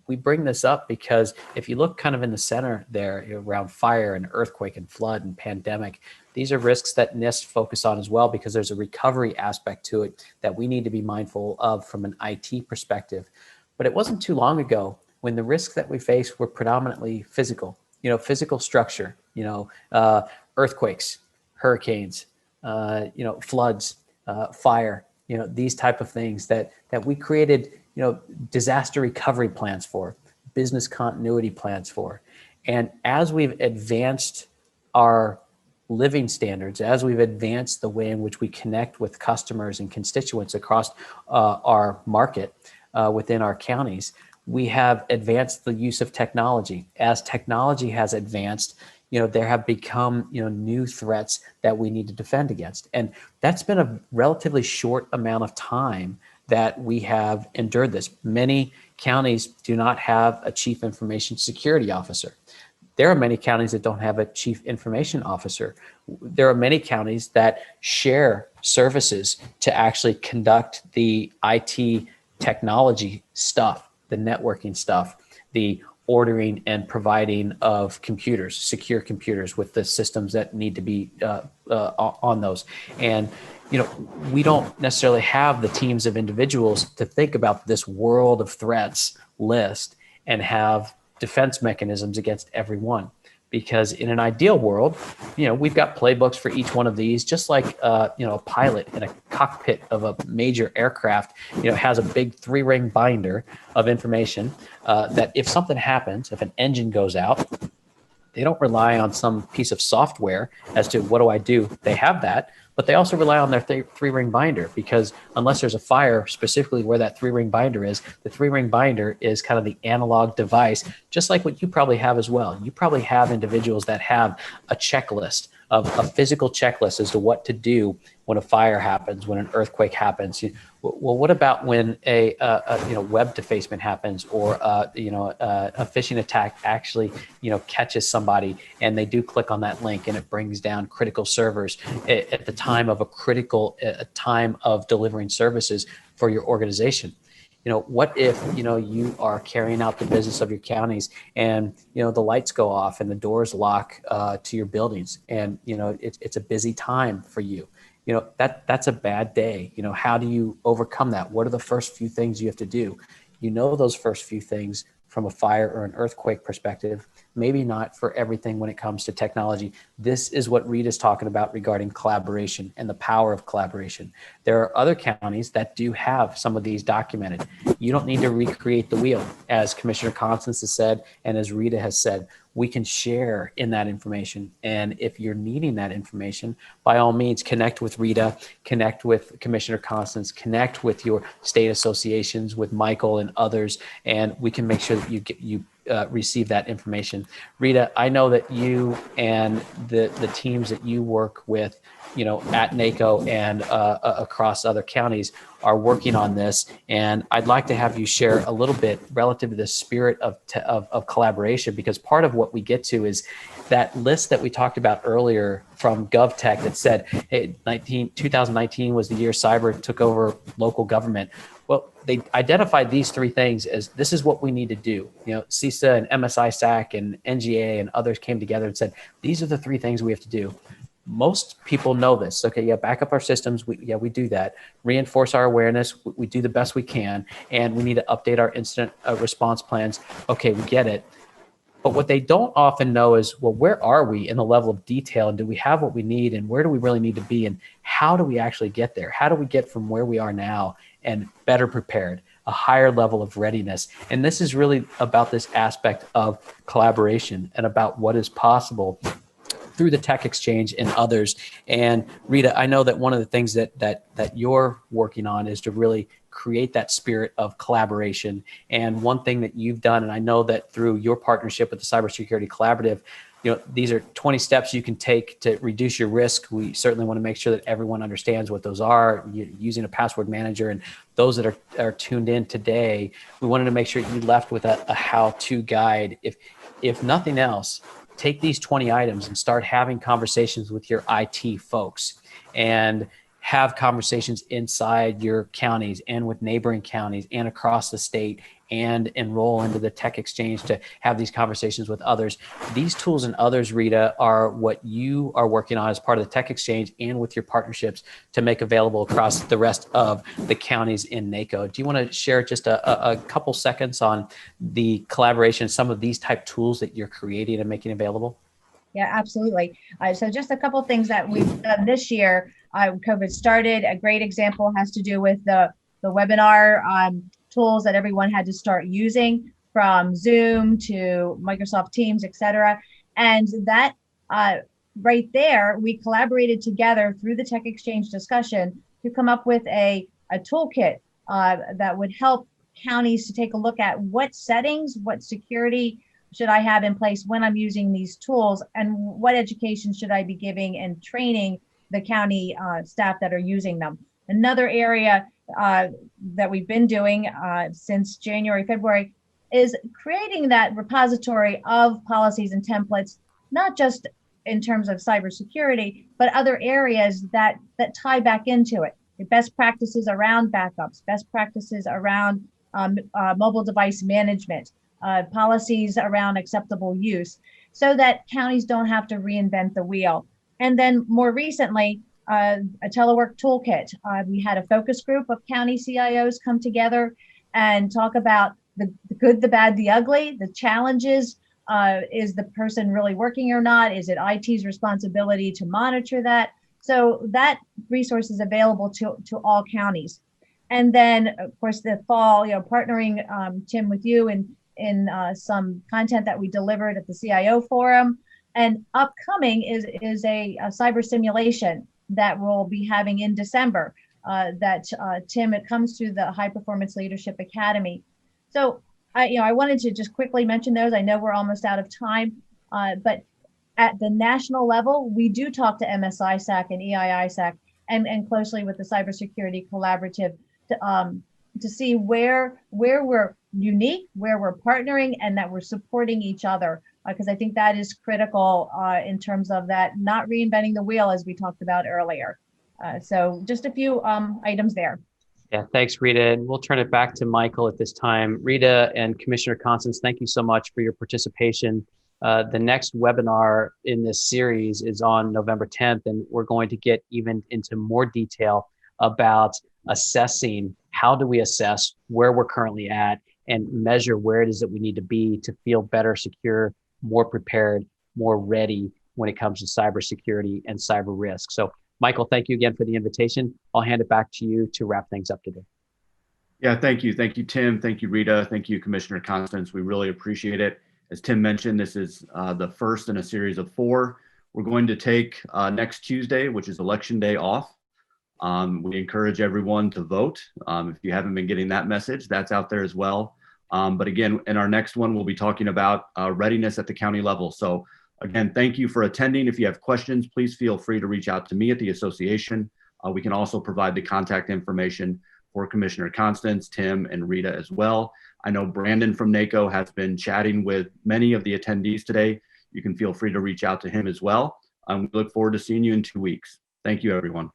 we bring this up because if you look kind of in the center there around fire and earthquake and flood and pandemic, these are risks that NIST focus on as well, because there's a recovery aspect to it that we need to be mindful of from an IT perspective. But it wasn't too long ago when the risks that we faced were predominantly physical, physical structure, earthquakes, hurricanes, floods, fire, these type of things that we created, disaster recovery plans for, business continuity plans for. And as we've advanced our living standards, as we've advanced the way in which we connect with customers and constituents across our market, within our counties, we have advanced the use of technology. As technology has advanced, there have become, new threats that we need to defend against. And that's been a relatively short amount of time that we have endured this. Many counties do not have a chief information security officer. There are many counties that don't have a chief information officer. There are many counties that share services to actually conduct the IT technology stuff, the networking stuff, the ordering and providing of computers, secure computers with the systems that need to be on those. And we don't necessarily have the teams of individuals to think about this world of threats list and have defense mechanisms against every one. Because in an ideal world, we've got playbooks for each one of these, just like, a pilot in a cockpit of a major aircraft, has a big 3-ring binder of information that if something happens, if an engine goes out, they don't rely on some piece of software as to what do I do. They have that, but they also rely on their 3-ring binder, because unless there's a fire specifically where that 3-ring binder is, the 3-ring binder is kind of the analog device, just like what you probably have as well. You probably have individuals that have a checklist, of a physical checklist as to what to do when a fire happens, when an earthquake happens. Well, what about when a web defacement happens, or a phishing attack actually catches somebody and they do click on that link and it brings down critical servers at the time of a time of delivering services for your organization? What if, you are carrying out the business of your counties and, the lights go off and the doors lock to your buildings, and, it's a busy time for you. That's a bad day. How do you overcome that? What are the first few things you have to do? Those first few things from a fire or an earthquake perspective, maybe not for everything when it comes to technology. This is what Rita's talking about regarding collaboration and the power of collaboration. There are other counties that do have some of these documented. You don't need to recreate the wheel, as Commissioner Constance has said, and as Rita has said. We can share in that information. And if you're needing that information, by all means, connect with Rita, connect with Commissioner Constance, connect with your state associations, with Michael and others, and we can make sure that you receive that information. Rita, I know that you and the teams that you work with, at NACO and across other counties are working on this. And I'd like to have you share a little bit relative to the spirit of collaboration, because part of what we get to is that list that we talked about earlier from GovTech that said, hey, 2019 was the year cyber took over local government. Well, they identified these 3 things as this is what we need to do. CISA and MSI-SAC and NGA and others came together and said, these are the 3 things we have to do. Most people know this. Okay, yeah, back up our systems. We do that. Reinforce our awareness. We do the best we can. And we need to update our incident response plans. Okay, we get it. But what they don't often know is, well, where are we in the level of detail, and do we have what we need, and where do we really need to be, and how do we actually get there? How do we get from where we are now and better prepared, a higher level of readiness? And this is really about this aspect of collaboration and about what is possible through the Tech Exchange and others. And Rita, I know that one of the things that you're working on is to really create that spirit of collaboration. And one thing that you've done, and I know that through your partnership with the Cybersecurity Collaborative, these are 20 steps you can take to reduce your risk. We certainly want to make sure that everyone understands what those are, using a password manager. And those that are tuned in today, we wanted to make sure you left with a how-to guide. If nothing else, take these 20 items and start having conversations with your IT folks, and have conversations inside your counties and with neighboring counties and across the state, and enroll into the Tech Exchange to have these conversations with others. These tools and others, Rita, are what you are working on as part of the Tech Exchange and with your partnerships to make available across the rest of the counties in NACO. Do you want to share just a couple seconds on the collaboration, some of these type tools that you're creating and making available? Yeah, absolutely. So just a couple things that we've done this year. COVID started. A great example has to do with the webinar tools that everyone had to start using, from Zoom to Microsoft Teams, et cetera. And that right there, we collaborated together through the Tech Exchange discussion to come up with a toolkit that would help counties to take a look at what settings, what security should I have in place when I'm using these tools, and what education should I be giving and training the county staff that are using them. Another area that we've been doing since January, February, is creating that repository of policies and templates, not just in terms of cybersecurity, but other areas that tie back into it. The best practices around backups, best practices around mobile device management, policies around acceptable use, so that counties don't have to reinvent the wheel. And then more recently, a telework toolkit. We had a focus group of county CIOs come together and talk about the good, the bad, the ugly, the challenges Is the person really working or not? Is it IT's responsibility to monitor that? So that resource is available to all counties. And then, of course, the fall, partnering, Tim, with you in some content that we delivered at the CIO forum. And upcoming is a cyber simulation that we'll be having in December. Tim, it comes through the High Performance Leadership Academy. So I wanted to just quickly mention those. I know we're almost out of time, but at the national level, we do talk to MSISAC and EIISAC and closely with the Cybersecurity Collaborative to see where we're unique, where we're partnering, and that we're supporting each other. Because I think that is critical in terms of that not reinventing the wheel, as we talked about earlier. So just a few items there. Yeah, thanks, Rita. And we'll turn it back to Michael at this time. Rita and Commissioner Constance, thank you so much for your participation. The next webinar in this series is on November 10th, and we're going to get even into more detail about assessing how do we assess where we're currently at and measure where it is that we need to be to feel better, secure, more prepared, more ready when it comes to cybersecurity and cyber risk. So Michael, thank you again for the invitation. I'll hand it back to you to wrap things up today. Yeah, thank you. Thank you, Tim. Thank you, Rita. Thank you, Commissioner Constance. We really appreciate it. As Tim mentioned, this is the first in a series of 4. We're going to take next Tuesday, which is Election Day, off. We encourage everyone to vote. If you haven't been getting that message, that's out there as well. But again, in our next one, we'll be talking about readiness at the county level. So again, thank you for attending. If you have questions, please feel free to reach out to me at the association. We can also provide the contact information for Commissioner Constance, Tim, and Rita as well. I know Brandon from NACO has been chatting with many of the attendees today. You can feel free to reach out to him as well. We look forward to seeing you in 2 weeks. Thank you, everyone.